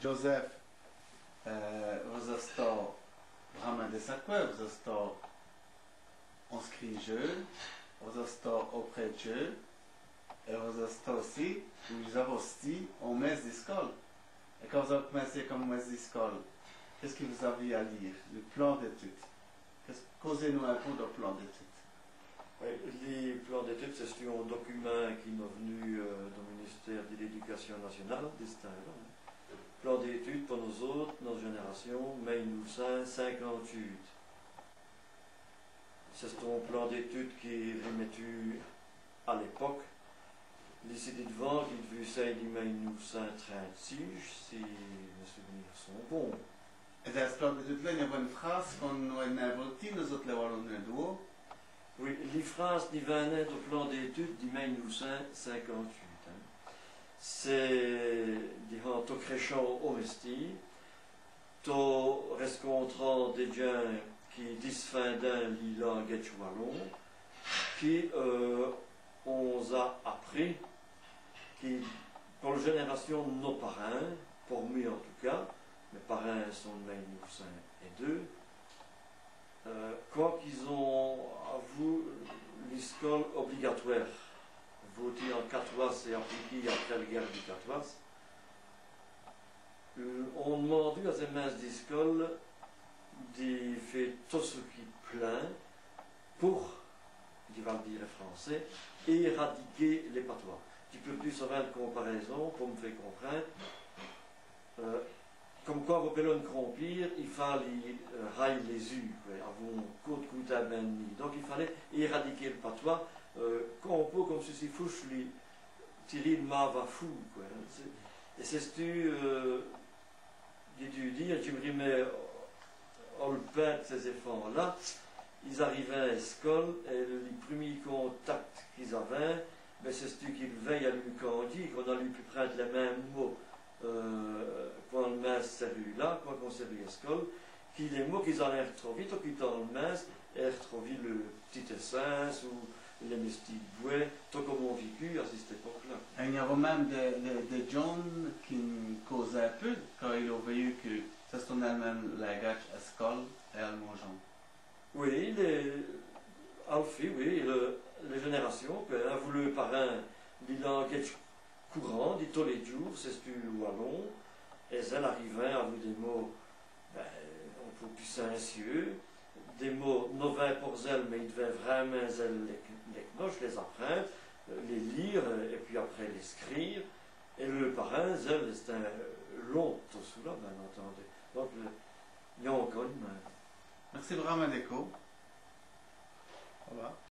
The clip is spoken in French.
Joseph, você está vraiment de sa quoi, vous êtes inscrit en jeu, vous êtes auprès de Dieu, et vous êtes aussi, vous avez aussi en messe d'école. Et quand vous avez commencé comme messe d'école, qu'est-ce que vous avez à lire? Le plan d'études. Causez-nous un peu de plan d'études. Oui, les plans d'études, c'est un document qui est venu du ministère de l'Éducation nationale, des States. Plan d'études pour nous autres, notre génération, 1958. C'est un plan d'études qui est remettu à l'époque. Les CD devant, qui devait ça en 1936, si mes souvenirs sont bons. Et dans ce plan d'études-là, il y a une phrase qu'on a inventée, nous autres, les Wallonnais d'eau. Oui, les phrases qui venaient du plan d'études de 1958. C'est, disons, tout créchant au resti, tout rencontrant des gens qui disfendaient les langues wallon, qui on a appris, qui, pour la génération de nos parents, pour moi en tout cas, mes parents sont de 1902, quand ils ont avoué l'école obligatoire, voté en 14 et appliqué après la guerre du 14, on demandait à ces messes d'école de faire tout ce qui plaint pour, je vais le dire en français, éradiquer les patois. Tu peux plus faire une comparaison pour me faire comprendre. Comme quoi, pour une crompir, il fallait railler les yeux, avant côte coûte à donc il fallait éradiquer le patois, comme si c'est fouche, tirer le mava fou, quoi. Et c'est ce que j'ai dû dire, je me remets au père de ces enfants-là, ils arrivaient à l'école et les premiers contacts qu'ils avaient, ben c'est ce qu'ils veillent à lui dit, qu'on a lui pu prendre les mêmes mots. Quand le messe s'est là, quand on s'est vu à l'école, qui les mots qu'ils allaient retrouver, tout qui dans le messe, et retrouver le petit essence ou les mystiques bouées, tout comme on vécu à cette époque-là. Et il y avait même des gens qui causaient un peu quand ils ont vu que ça sont elles-mêmes la gâche à l'école et à mangeant. Oui, Alfie, oui, les générations, a voulu par un bilan courant, dit tous les jours, c'est du wallon, et elles arrivaient à vous des mots, ben, on peut plus silencieux, des mots nouvelles pour elles, mais ils devaient vraiment les cloches, les apprendre, les lire, et puis après les écrire, et le parrain, elles, c'était long, tout cela, bien entendu. Donc, il y a encore une main. Merci vraiment, Déco. Au revoir.